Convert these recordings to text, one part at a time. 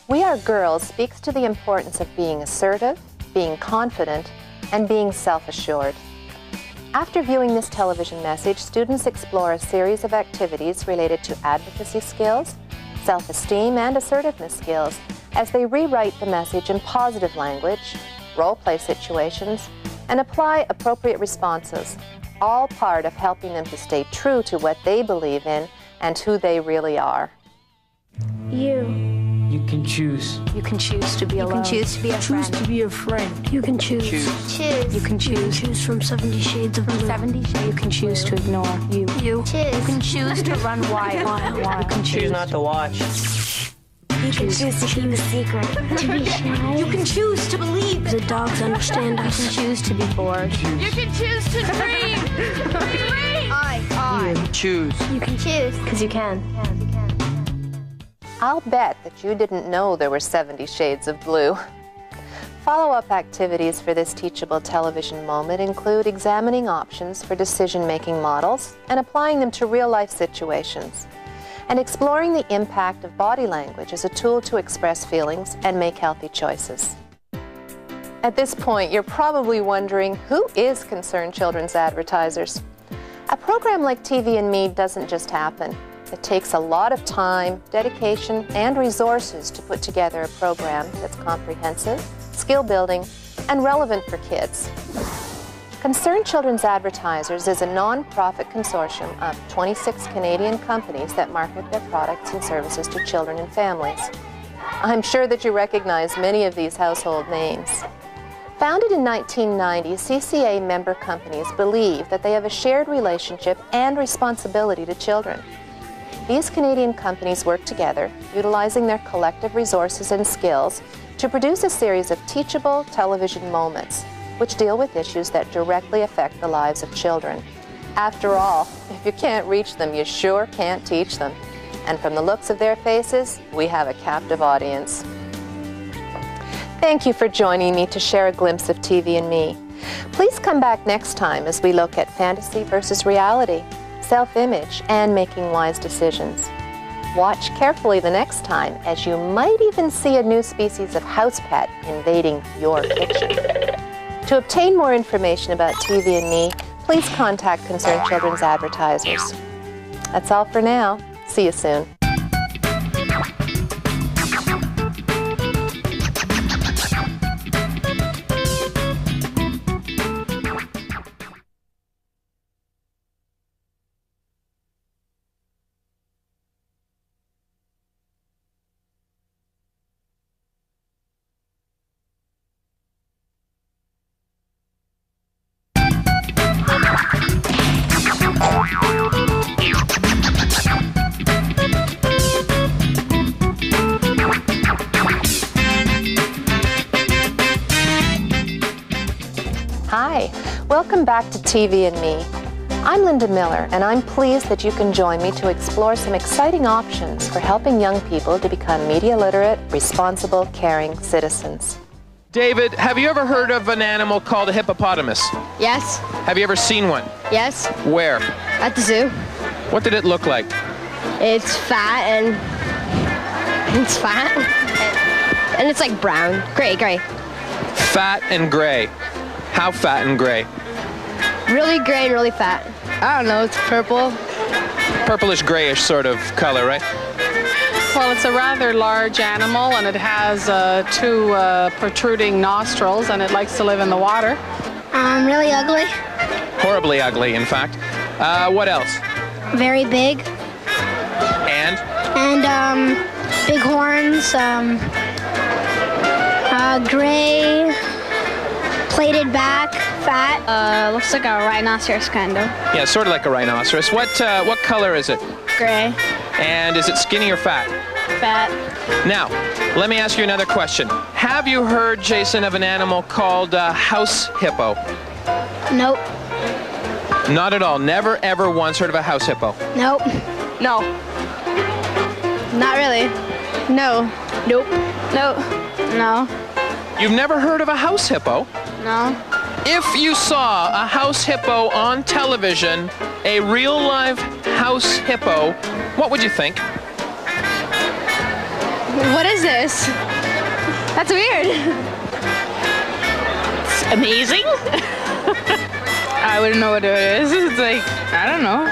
We Are Girls speaks to the importance of being assertive, being confident, and being self-assured. After viewing this television message, students explore a series of activities related to advocacy skills, self-esteem, and assertiveness skills as they rewrite the message in positive language, role-play situations, and apply appropriate responses, all part of helping them to stay true to what they believe in and who they really are. You can choose. You can choose to be alone. You can choose to be a friend. Choose to be a friend. You can choose. Choose. You can choose. Choose from 70 Shades of Blue. 70 Shades. You can choose to ignore. You. Choose. You can choose to run wild. You can choose not to watch. You can choose to keep a secret. To be shy. You can choose to believe. The dogs understand us. You can choose to be bored. You can choose to dream. I choose. You can choose. Because you can. I'll bet that you didn't know there were 70 Shades of Blue. Follow-up activities for this teachable television moment include examining options for decision-making models and applying them to real-life situations, and exploring the impact of body language as a tool to express feelings and make healthy choices. At this point, you're probably wondering, who is Concerned Children's Advertisers? A program like TV and Me doesn't just happen. It takes a lot of time, dedication, and resources to put together a program that's comprehensive, skill-building, and relevant for kids. Concerned Children's Advertisers is a non-profit consortium of 26 Canadian companies that market their products and services to children and families. I'm sure that you recognize many of these household names. Founded in 1990, CCA member companies believe that they have a shared relationship and responsibility to children. These Canadian companies work together, utilizing their collective resources and skills to produce a series of teachable television moments, which deal with issues that directly affect the lives of children. After all, if you can't reach them, you sure can't teach them. And from the looks of their faces, we have a captive audience. Thank you for joining me to share a glimpse of TV and Me. Please come back next time as we look at fantasy versus reality, self-image, and making wise decisions. Watch carefully the next time, as you might even see a new species of house pet invading your kitchen. To obtain more information about TV and Me, please contact Concerned Children's Advertisers. That's all for now. See you soon. Hi, welcome back to TV and Me. I'm Linda Miller, and I'm pleased that you can join me to explore some exciting options for helping young people to become media literate, responsible, caring citizens. David, have you ever heard of an animal called a hippopotamus? Yes. Have you ever seen one? Yes. Where? At the zoo. What did it look like? It's fat and it's like brown, gray. Fat and gray. How fat and gray? Really gray and really fat. I don't know, it's purple. Purplish grayish sort of color, right? Well, it's a rather large animal, and it has two protruding nostrils, and it likes to live in the water. Really ugly. Horribly ugly, in fact. What else? Very big. And? And big horns. Gray. Plated back. Fat. Looks like a rhinoceros kind of. Yeah, sort of like a rhinoceros. What color is it? Gray. And is it skinny or fat? Fat. Now, let me ask you another question. Have you heard, Jason, of an animal called house hippo? Nope. Not at all. Never, ever once heard of a house hippo? Nope. No. Not really. No. Nope. No. No. You've never heard of a house hippo? No. If you saw a house hippo on television, a real live house hippo, what would you think? What is this? That's weird. It's amazing. I wouldn't know what it is. It's like, I don't know.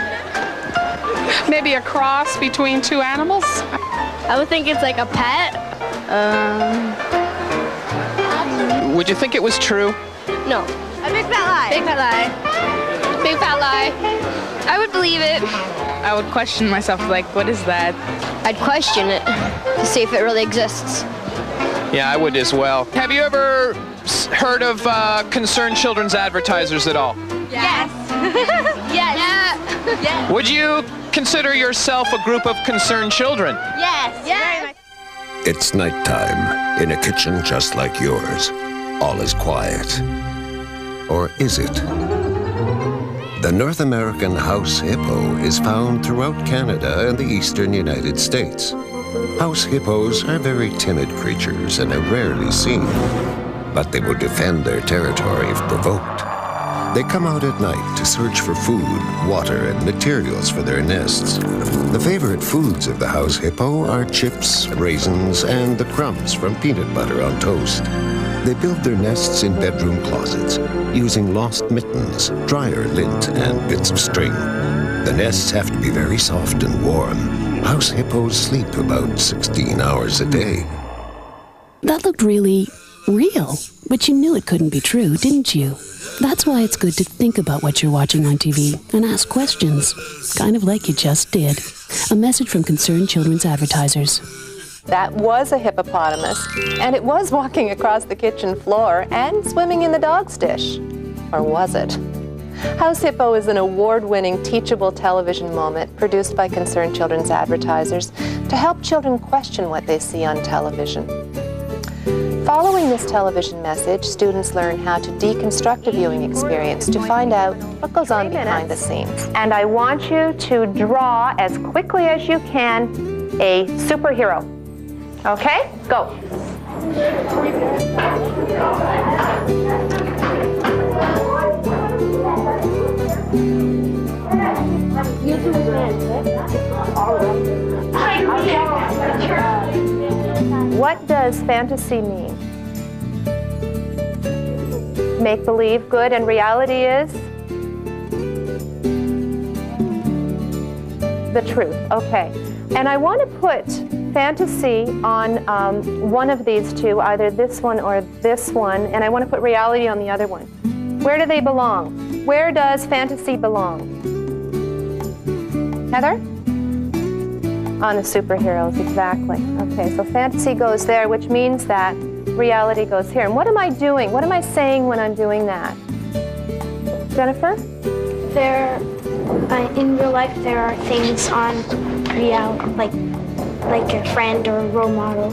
Maybe a cross between two animals? I would think it's like a pet. Would you think it was true? No. A big fat lie. Big fat lie. Big fat lie. I would believe it. I would question myself, like, what is that? I'd question it to see if it really exists. Yeah, I would as well. Have you ever heard of Concerned Children's Advertisers at all? Yes. Yes. Yes. Would you consider yourself a group of concerned children? Yes. Yes. It's nighttime in a kitchen just like yours. All is quiet. Or is it? The North American house hippo is found throughout Canada and the eastern United States. House hippos are very timid creatures and are rarely seen, but they will defend their territory if provoked. They come out at night to search for food, water, and materials for their nests. The favorite foods of the house hippo are chips, raisins, and the crumbs from peanut butter on toast. They build their nests in bedroom closets, using lost mittens, dryer lint, and bits of string. The nests have to be very soft and warm. House hippos sleep about 16 hours a day. That looked really real, but you knew it couldn't be true, didn't you? That's why it's good to think about what you're watching on TV and ask questions, kind of like you just did. A message from Concerned Children's Advertisers. That was a hippopotamus, and it was walking across the kitchen floor and swimming in the dog's dish. Or was it? House Hippo is an award-winning teachable television moment produced by Concerned Children's Advertisers to help children question what they see on television. Following this television message, students learn how to deconstruct a viewing experience to find out what goes on behind the scenes. And I want you to draw as quickly as you can a superhero. Okay? Go. What does fantasy mean? Make-believe, good, and reality is? The truth, okay. And I want to put fantasy on one of these two, either this one or this one, and I want to put reality on the other one. Where do they belong? Where does fantasy belong? Heather? On the superheroes, exactly. Okay, so fantasy goes there, which means that reality goes here. And what am I doing? What am I saying when I'm doing that? Jennifer? In real life, there are things on reality, like a friend or a role model,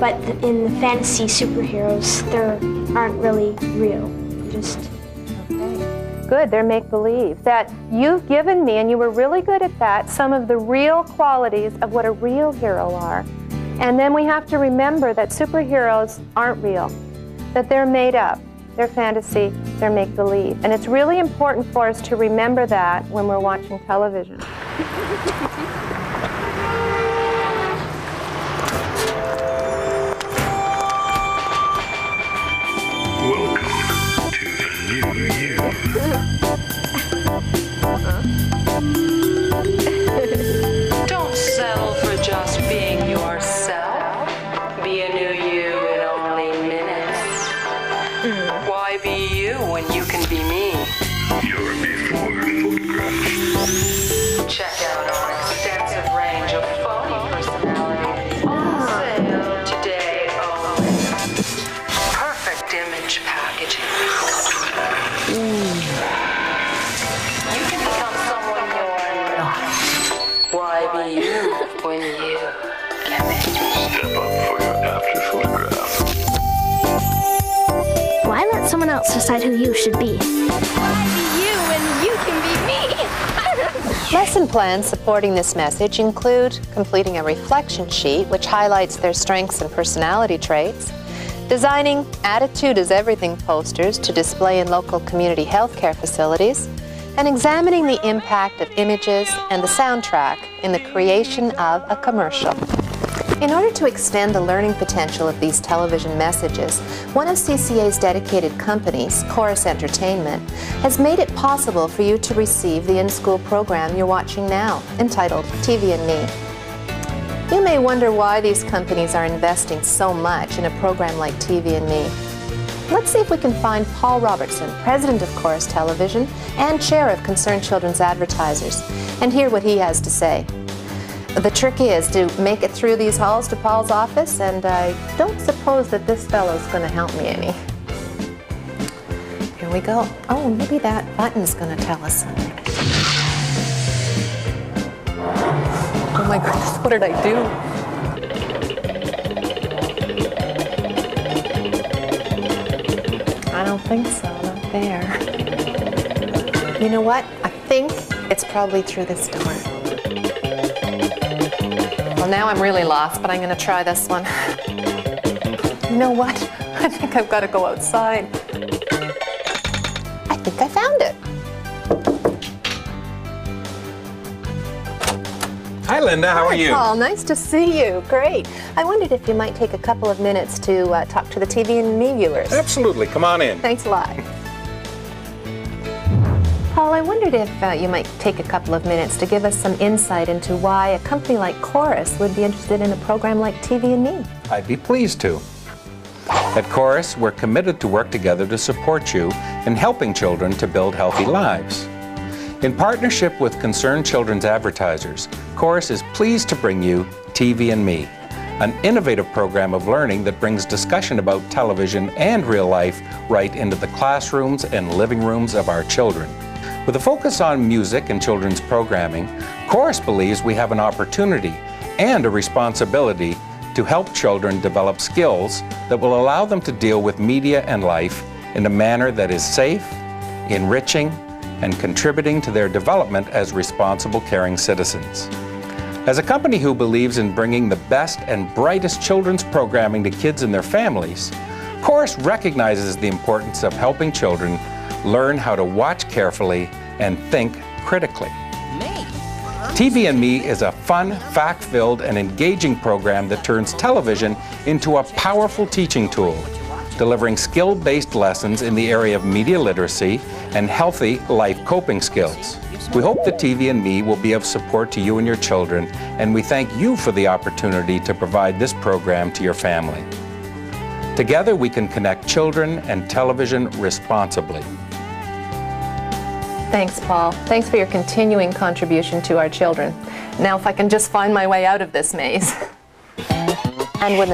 but in the fantasy superheroes, they aren't really real. Just good, they're make-believe. That you've given me, and you were really good at that, some of the real qualities of what a real hero are. And then we have to remember that superheroes aren't real, that they're made up, they're fantasy, they're make-believe. And it's really important for us to remember that when we're watching television. Don't settle for just being yourself. Be a new you in only minutes. Why be you when you can be me? Your before photograph. Check out our extensive range of phony personalities. On sale today only. Perfect image packaging. You can become someone you're not. Why be you when you can be? Step up for your after photograph. why let someone else decide who you should be? Why be you when you can be me? Lesson plans supporting this message include completing a reflection sheet which highlights their strengths and personality traits, designing attitude is everything posters to display in local community healthcare facilities, and examining the impact of images and the soundtrack in the creation of a commercial. In order to extend the learning potential of these television messages, one of CCA's dedicated companies, Chorus Entertainment, has made it possible for you to receive the in-school program you're watching now, entitled TV and Me. You may wonder why these companies are investing so much in a program like TV and Me. Let's see if we can find Paul Robertson, president of Chorus Television and chair of Concerned Children's Advertisers, and hear what he has to say. The trick is to make it through these halls to Paul's office, and I don't suppose that this fellow's going to help me any. Here we go. Oh, maybe that button's going to tell us something. Oh my goodness, what did I do? I don't think so, not there. You know what? I think it's probably through this door. Well, now I'm really lost, but I'm going to try this one. You know what? I think I've got to go outside. I think I found it. Hi, Linda. How are you? Hi, Paul. Nice to see you. Great. I wondered if you might take a couple of minutes to talk to the TV and Me viewers. Absolutely. Come on in. Thanks a lot. Paul, I wondered if you might take a couple of minutes to give us some insight into why a company like Chorus would be interested in a program like TV and Me. I'd be pleased to. At Chorus, we're committed to work together to support you in helping children to build healthy lives. In partnership with Concerned Children's Advertisers, Chorus is pleased to bring you TV and Me, an innovative program of learning that brings discussion about television and real life right into the classrooms and living rooms of our children. With a focus on music and children's programming, Chorus believes we have an opportunity and a responsibility to help children develop skills that will allow them to deal with media and life in a manner that is safe, enriching, and contributing to their development as responsible, caring citizens. As a company who believes in bringing the best and brightest children's programming to kids and their families, Chorus recognizes the importance of helping children learn how to watch carefully and think critically. TV and Me is a fun, fact-filled, and engaging program that turns television into a powerful teaching tool, delivering skill-based lessons in the area of media literacy and healthy life coping skills. We hope that TV and Me will be of support to you and your children, and we thank you for the opportunity to provide this program to your family. Together, we can connect children and television responsibly. Thanks, Paul. Thanks for your continuing contribution to our children. Now, if I can just find my way out of this maze. And when the